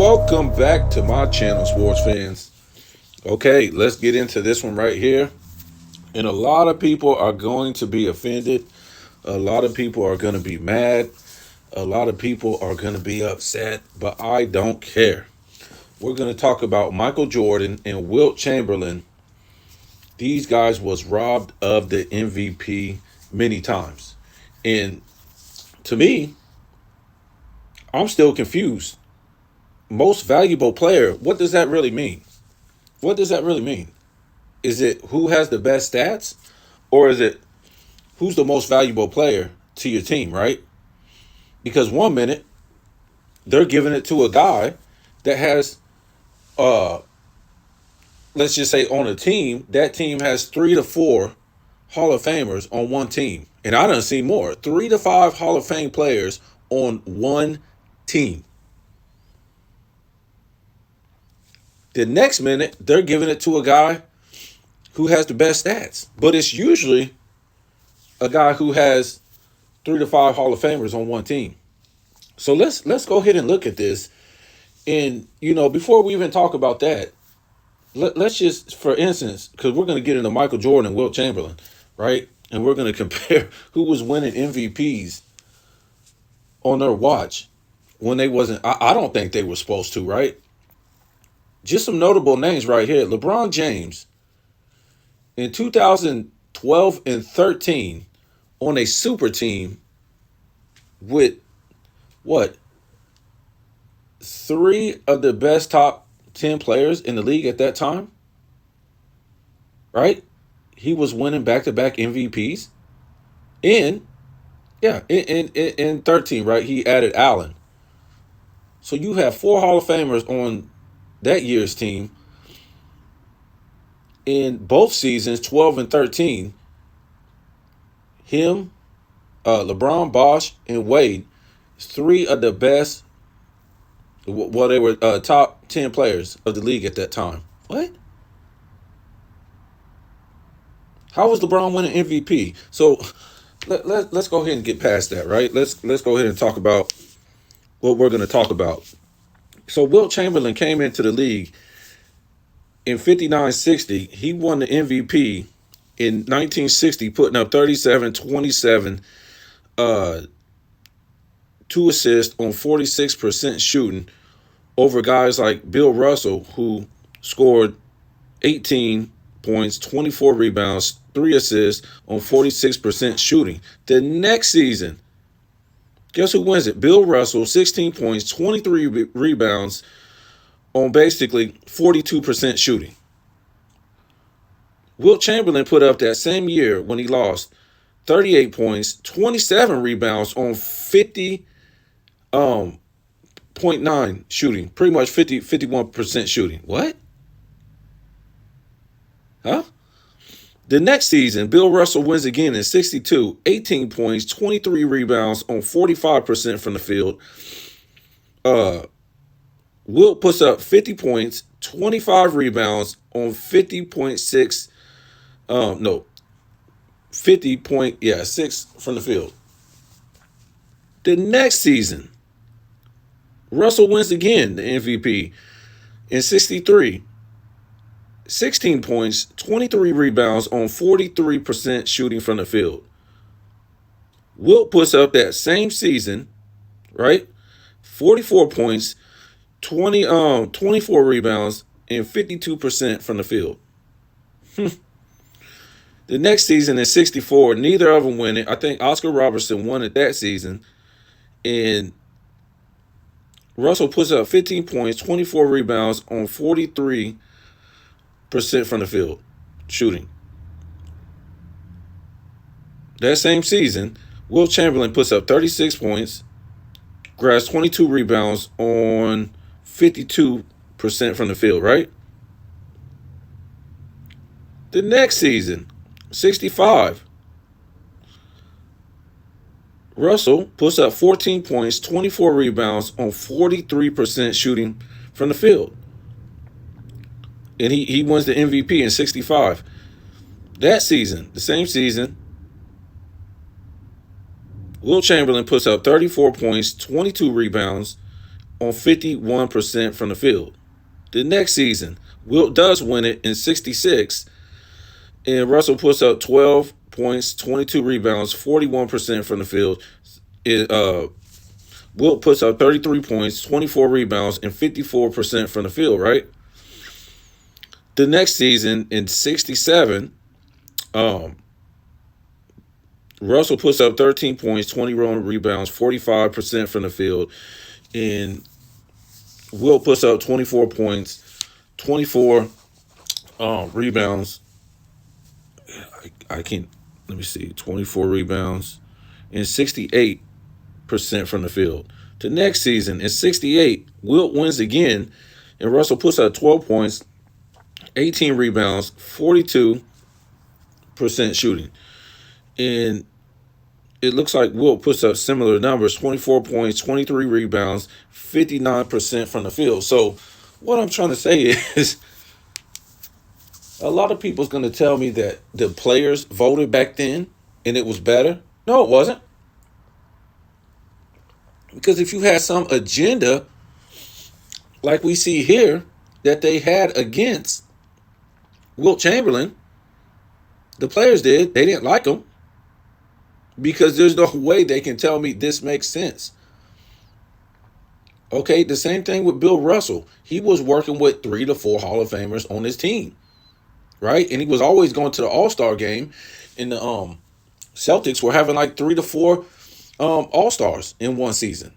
welcome back to my channel, sports fans. Okay, let's get into this one right here. And a lot of people are going to be offended. A lot of people are going to be mad. A lot of people are going to be upset, but I don't care. We're going to talk about Michael Jordan and Wilt Chamberlain. These guys was robbed of the MVP many times. And to me, I'm still confused. Most valuable player, what does that really mean? What does that really mean? Is it who has the best stats? Or is it who's the most valuable player to your team, right? Because one minute they're giving it to a guy that has let's just say on a team, that team has 3 to 4 Hall of Famers on one team. And I done seen more. 3 to 5 Hall of Fame players on one team. The next minute, they're giving it to a guy who has the best stats. But it's usually a guy who has 3 to 5 Hall of Famers on one team. So let's go ahead and look at this. And, before we even talk about that, let's just, for instance, because we're going to get into Michael Jordan and Wilt Chamberlain, right? And we're going to compare who was winning MVPs on their watch when they wasn't. I don't think they were supposed to, right? Just some notable names right here. LeBron James in 2012 and 13 on a super team with what? 3 of the best top 10 players in the league at that time. Right? He was winning back-to-back MVPs. In 13, right? He added Allen. So you have 4 Hall of Famers on that year's team in both seasons, 12 and 13. Him, LeBron, Bosh, and Wade, 3 of the best. Well, they were top 10 players of the league at that time. What? How was LeBron winning MVP? So let's go ahead and get past that, right? Let's go ahead and talk about what we're going to talk about. So Wilt Chamberlain came into the league in 59-60. He won the MVP in 1960, putting up 37, 27, 2 assists on 46% shooting over guys like Bill Russell, who scored 18 points, 24 rebounds, 3 assists on 46% shooting. The next season, guess who wins it? Bill Russell, 16 points, 23 rebounds on basically 42% shooting. Wilt Chamberlain put up that same year when he lost 38 points, 27 rebounds on 50.9 shooting. Pretty much 51% shooting. What? Huh? The next season, Bill Russell wins again in 62, 18 points, 23 rebounds on 45% from the field. Wilt puts up 50 points, 25 rebounds on 50.6, 6 from the field. The next season, Russell wins again the MVP in 63. 16 points, 23 rebounds on 43% shooting from the field. Wilt puts up that same season, right? 44 points, 24 rebounds, and 52% from the field. The next season in 64, neither of them win it. I think Oscar Robertson won it that season. And Russell puts up 15 points, 24 rebounds on 43% from the field shooting. That same season, Wilt Chamberlain puts up 36 points, grabs 22 rebounds on 52% from the field, right? The next season, 65, Russell puts up 14 points, 24 rebounds on 43% shooting from the field. And he wins the MVP in 65. That season, the same season, Wilt Chamberlain puts up 34 points, 22 rebounds on 51% from the field. The next season, Wilt does win it in 66, and Russell puts up 12 points, 22 rebounds, 41% from the field. Wilt puts up 33 points, 24 rebounds, and 54% from the field, right? The next season in 67, Russell puts up 13 points, 20 rebounds, 45% from the field. And Wilt puts up 24 points, 24 rebounds. I can't, let me see, 24 rebounds and 68% from the field. The next season in 68, Wilt wins again, and Russell puts up 12 points, 18 rebounds, 42% shooting. And it looks like Wilt puts up similar numbers, 24 points, 23 rebounds, 59% from the field. So what I'm trying to say is a lot of people's going to tell me that the players voted back then and it was better. No, it wasn't. Because if you had some agenda like we see here that they had against Wilt Chamberlain, the players did. They didn't like him. Because there's no way they can tell me this makes sense. Okay, the same thing with Bill Russell. He was working with 3 to 4 Hall of Famers on his team, right? And he was always going to the All-Star game. And the Celtics were having like 3 to 4 All-Stars in one season.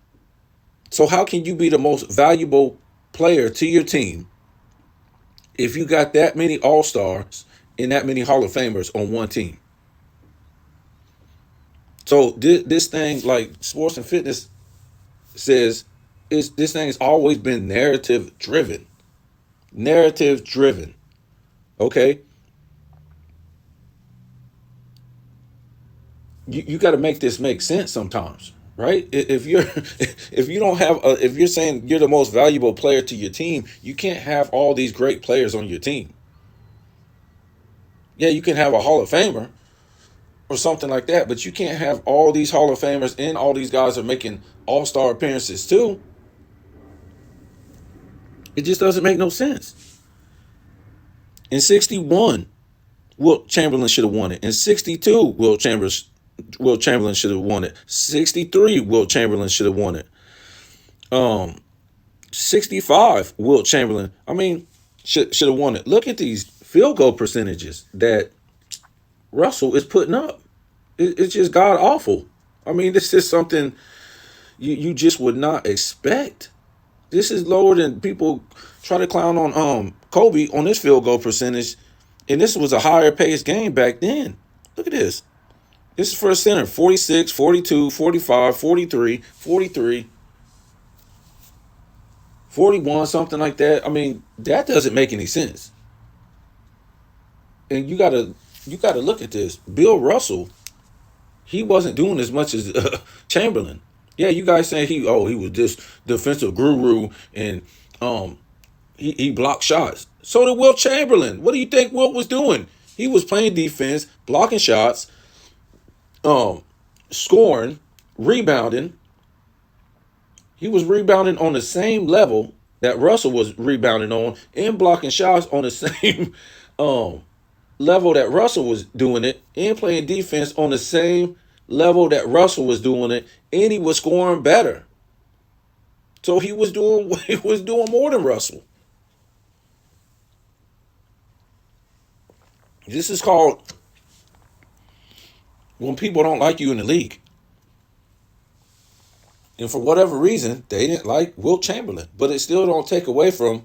So how can you be the most valuable player to your team if you got that many All-Stars and that many Hall of Famers on one team? So this thing, like sports and fitness says, this thing has always been narrative driven. Narrative driven. Okay? You got to make this make sense sometimes, right? If you're saying you're the most valuable player to your team, you can't have all these great players on your team. Yeah, you can have a Hall of Famer or something like that, but you can't have all these Hall of Famers and all these guys are making all-star appearances too. It just doesn't make no sense. In 61, Wilt Chamberlain should have won it. In 62, Wilt Chamberlain should have won it. 63, Wilt Chamberlain should have won it. 65, Wilt Chamberlain, should have won it. Look at these field goal percentages that Russell is putting up. It's just god awful. This is something you just would not expect. This is lower than people try to clown on Kobe on this field goal percentage, and this was a higher paced game back then. Look at this. This is for a center: 46, 42, 45, 43, 43, 41, something like that. That doesn't make any sense. And you gotta look at this. Bill Russell, he wasn't doing as much as Chamberlain. Yeah, you guys saying he was this defensive guru and he blocked shots. So did Wilt Chamberlain. What do you think Wilt was doing? He was playing defense, blocking shots, scoring, rebounding. He was rebounding on the same level that Russell was rebounding on and blocking shots on the same level that Russell was doing it, and playing defense on the same level that Russell was doing it, and he was scoring better. So he was doing more than Russell. This is called when people don't like you in the league. And for whatever reason, they didn't like Wilt Chamberlain. But it still don't take away from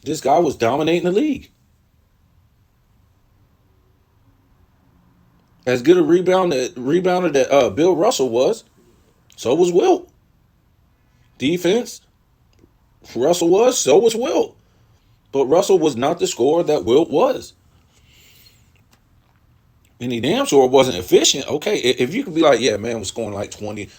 this guy was dominating the league. As good a rebounder that Bill Russell was, so was Wilt. Defense, Russell was, so was Wilt. But Russell was not the scorer that Wilt was. And he damn sure wasn't efficient. Okay, if you could be like, yeah, man was scoring like 15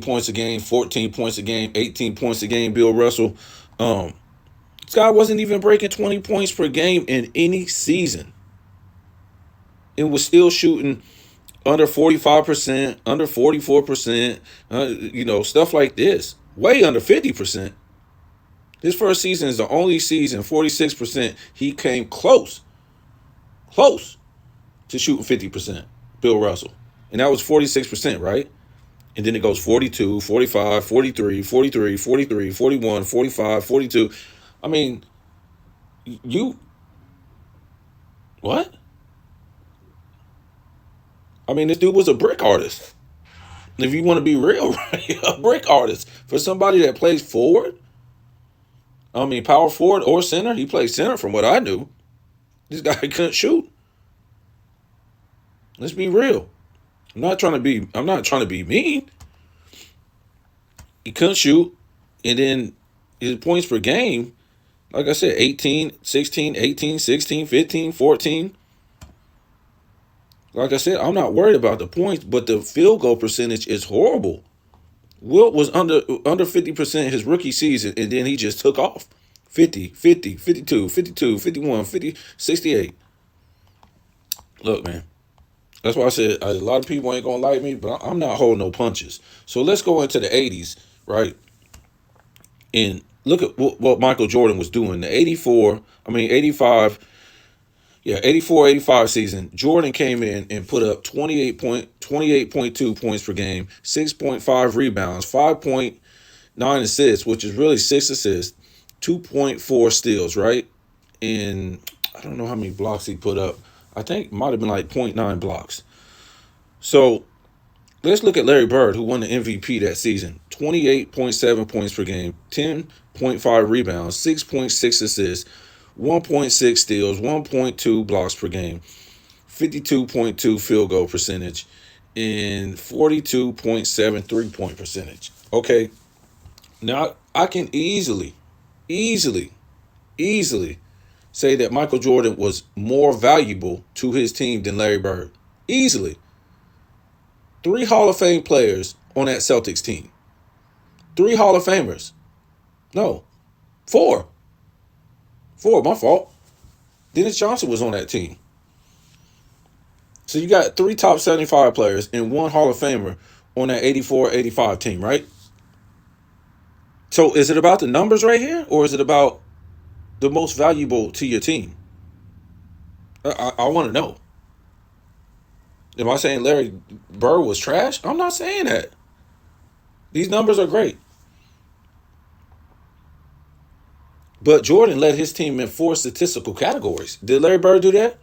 points a game, 14 points a game, 18 points a game, Bill Russell. This guy wasn't even breaking 20 points per game in any season. It was still shooting under 45%, under 44%, stuff like this. way under 50%. His first season is the only season, 46%, he came close to shooting 50%, Bill Russell. And that was 46%, right? And then it goes 42, 45, 43, 43, 43, 41, 45, 42. I mean, what? I mean, this dude was a brick artist. If you want to be real, right? A brick artist. For somebody that plays forward, I mean, power forward or center, he played center from what I knew. This guy couldn't shoot. Let's be real. I'm not trying to be mean. He couldn't shoot. And then his points per game, like I said, 18, 16, 18, 16, 15, 14. Like I said, I'm not worried about the points, but the field goal percentage is horrible. Wilt was under 50% his rookie season, and then he just took off. 50, 50, 52, 52, 51, 50, 68. Look, man. That's why I said a lot of people ain't going to like me, but I'm not holding no punches. So let's go into the 80s, right? And look at what Michael Jordan was doing. The 85, 84, 85 season, Jordan came in and put up 28.2 points per game, 6.5 rebounds, 5.9 assists, which is really 6 assists, 2.4 steals, right? And I don't know how many blocks he put up. I think it might have been like 0.9 blocks. So let's look at Larry Bird, who won the MVP that season. 28.7 points per game, 10.5 rebounds, 6.6 assists, 1.6 steals, 1.2 blocks per game, 52.2 field goal percentage, and 42.7 3-point percentage. Okay, now I can easily say that Michael Jordan was more valuable to his team than Larry Bird. Easily. 3 Hall of Fame players on that Celtics team. 3 Hall of Famers. No, 4. 4, my fault. Dennis Johnson was on that team. So you got 3 top 75 players and 1 Hall of Famer on that 84-85 team, right? So is it about the numbers right here, or is it about the most valuable to your team? I want to know. Am I saying Larry Bird was trash? I'm not saying that. These numbers are great. But Jordan led his team in 4 statistical categories. Did Larry Bird do that?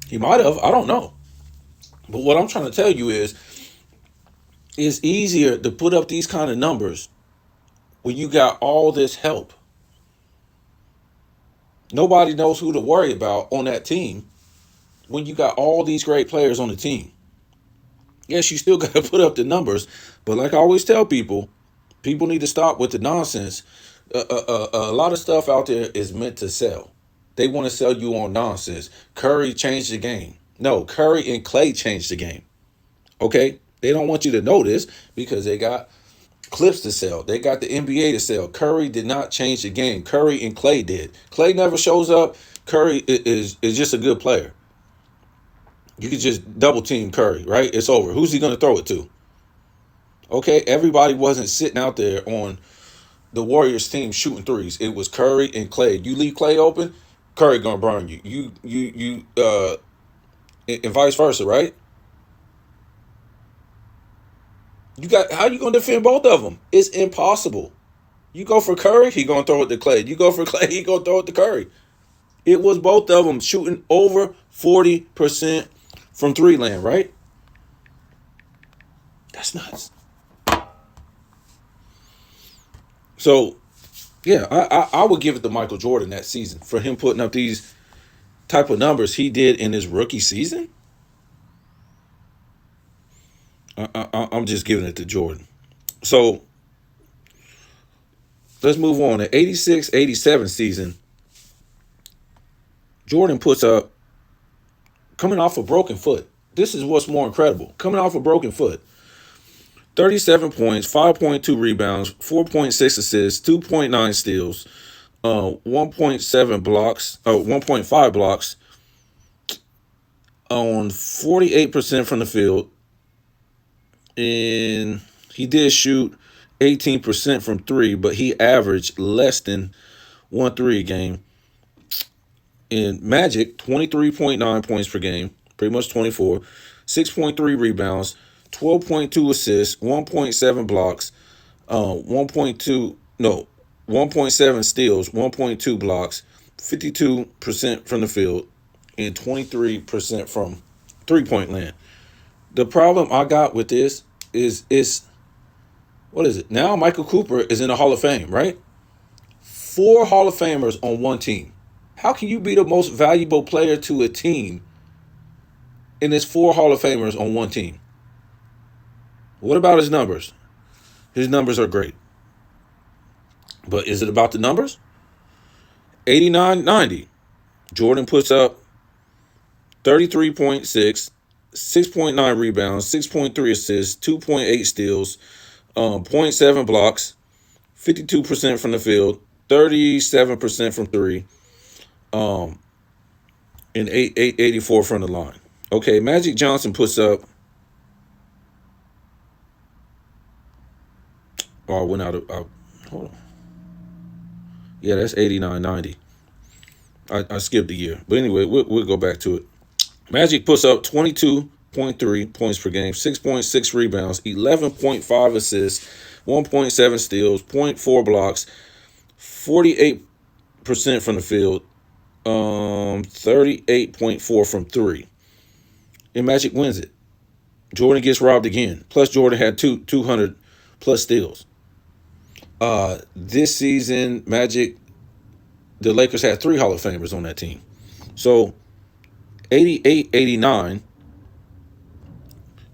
He might have. I don't know. But what I'm trying to tell you is, it's easier to put up these kind of numbers when you got all this help. Nobody knows who to worry about on that team when you got all these great players on the team. Yes, you still got to put up the numbers, but like I always tell people need to stop with the nonsense. A lot of stuff out there is meant to sell. They want to sell you on nonsense. Curry changed the game. No, Curry and Clay changed the game. Okay? They don't want you to know this because they got clips to sell. They got the NBA to sell. Curry did not change the game. Curry and Clay did. Clay never shows up. Curry is just a good player. You could just double team Curry, right? It's over. Who's he going to throw it to? Okay, everybody wasn't sitting out there on the Warriors team shooting threes. It was Curry and Clay. You leave Clay open, Curry gonna burn you. And vice versa, right? How you gonna defend both of them? It's impossible. You go for Curry, he gonna throw it to Clay. You go for Clay, he gonna throw it to Curry. It was both of them shooting over 40% from 3 land, right? That's nuts. So, yeah, I would give it to Michael Jordan that season for him putting up these type of numbers he did in his rookie season. I'm just giving it to Jordan. So, let's move on. The 86-87 season, Jordan puts up, coming off a broken foot. This is what's more incredible. Coming off a broken foot. 37 points, 5.2 rebounds, 4.6 assists, 2.9 steals, 1.7 blocks, 1.5 blocks on 48% from the field And he did shoot 18% from three, but he averaged less than 1 3 a game. In Magic, 23.9 points per game, pretty much 24, 6.3 rebounds, 12.2 assists, 1.7 blocks, 1.2, no, 1.7 steals, 1.2 blocks, 52% from the field, and 23% from 3 point land. The problem I got with this is what is it? Now Michael Cooper is in the Hall of Fame, right? 4 Hall of Famers on one team. How can you be the most valuable player to a team and there's 4 Hall of Famers on one team? What about his numbers? His numbers are great. But is it about the numbers? 89-90. Jordan puts up 33.6, 6.9 rebounds, 6.3 assists, 2.8 steals, 0.7 blocks, 52% from the field, 37% from three, and 84 from the line. Okay, Magic Johnson puts up. Oh, I went out of. Hold on. Yeah, that's 89-90. I skipped a year. But anyway, we'll go back to it. Magic puts up 22.3 points per game, 6.6 rebounds, 11.5 assists, 1.7 steals, 0.4 blocks, 48% from the field, 38.4 from three. And Magic wins it. Jordan gets robbed again. Plus, Jordan had 200 plus steals. This season, Magic, the Lakers had 3 Hall of Famers on that team. So, 88-89,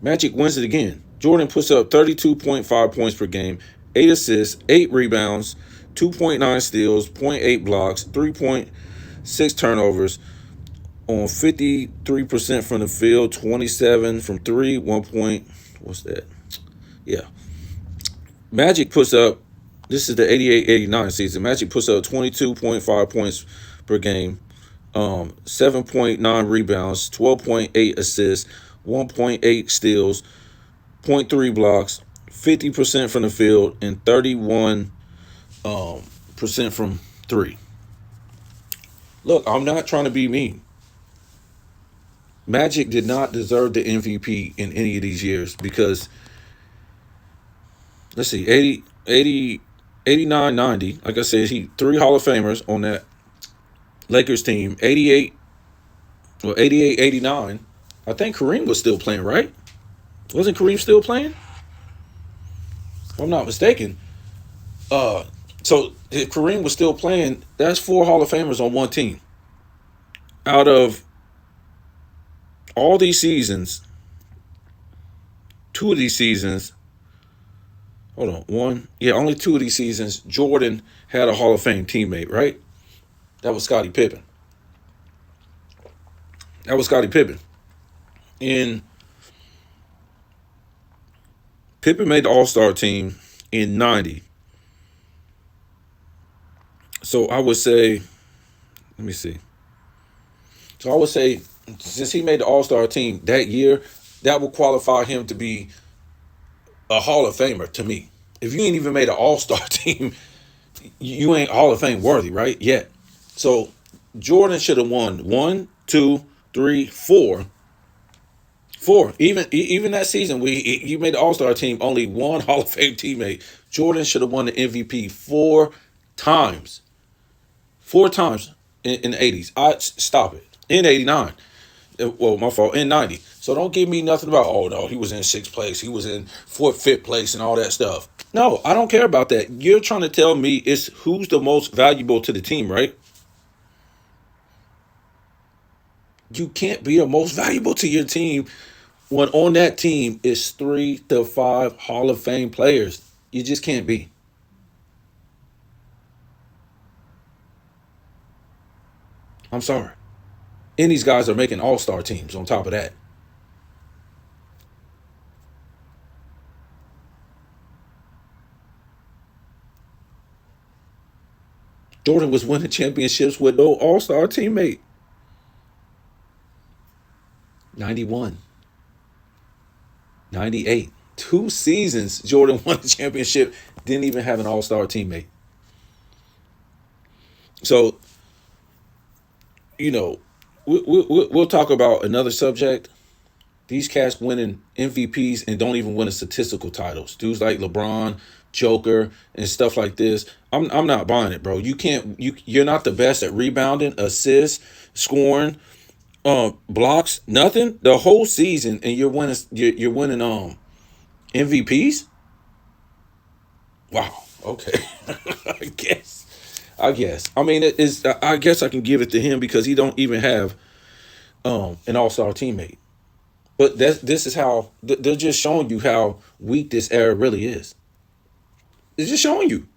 Magic wins it again. Jordan puts up 32.5 points per game, 8 assists, 8 rebounds, 2.9 steals, 0.8 blocks, 3.6 turnovers on 53% from the field, 27 from three, 1 point. What's that? Yeah. Magic puts up, this is the 88-89 season. Magic puts up 22.5 points per game, 7.9 rebounds, 12.8 assists, 1.8 steals, 0.3 blocks, 50% from the field, and 31% from three. Look, I'm not trying to be mean. Magic did not deserve the MVP in any of these years because, let's see, 89-90, like I said, he 3 Hall of Famers on that Lakers team. 88-89, I think Kareem was still playing, right? Wasn't Kareem still playing? If I'm not mistaken. So if Kareem was still playing, that's 4 Hall of Famers on one team. Out of all these seasons, 2 of these seasons, only 2 of these seasons, Jordan had a Hall of Fame teammate, right? That was Scottie Pippen. And Pippen made the All-Star team in 90. So I would say, let me see. So I would say, since he made the All-Star team that year, that would qualify him to be a Hall of Famer to me. If you ain't even made an All-Star team, you ain't Hall of Fame worthy, right? Yet. So Jordan should have won 1, 2, 3, 4. 4. Even that season, he made the All-Star team, only 1 Hall of Fame teammate. Jordan should have won the MVP 4 times. 4 times in the 80s. Stop it. In 89. Well, my fault. In 90. So don't give me nothing about, oh, no, he was in 6th place. He was in 4th, 5th place and all that stuff. No, I don't care about that. You're trying to tell me it's who's the most valuable to the team, right? You can't be the most valuable to your team when on that team is 3 to 5 Hall of Fame players. You just can't be. I'm sorry. And these guys are making all-star teams on top of that. Jordan was winning championships with no all-star teammate. 91. 98. 2 seasons Jordan won the championship, didn't even have an all-star teammate. So, you know, we'll talk about another subject. These cats winning MVPs and don't even win a statistical titles. Dudes like LeBron, Joker, and stuff like this. I'm not buying it, bro. You can't. You're not the best at rebounding, assists, scoring, blocks, nothing the whole season, and you're winning. You're winning MVPs. Wow. Okay. I guess. I guess. I mean, it is. I guess I can give it to him because he don't even have an all-star teammate. But this is how they're just showing you how weak this era really is. It's just showing you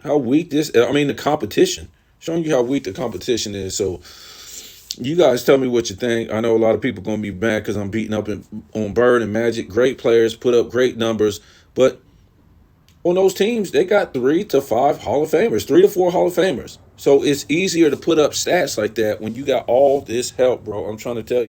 how weak this. I mean, the competition, showing you how weak the competition is. So you guys tell me what you think. I know a lot of people gonna be mad because I'm beating up on Bird and Magic. Great players, put up great numbers, but on those teams, they got 3 to 5 Hall of Famers, 3 to 4 Hall of Famers. So it's easier to put up stats like that when you got all this help, bro. I'm trying to tell you.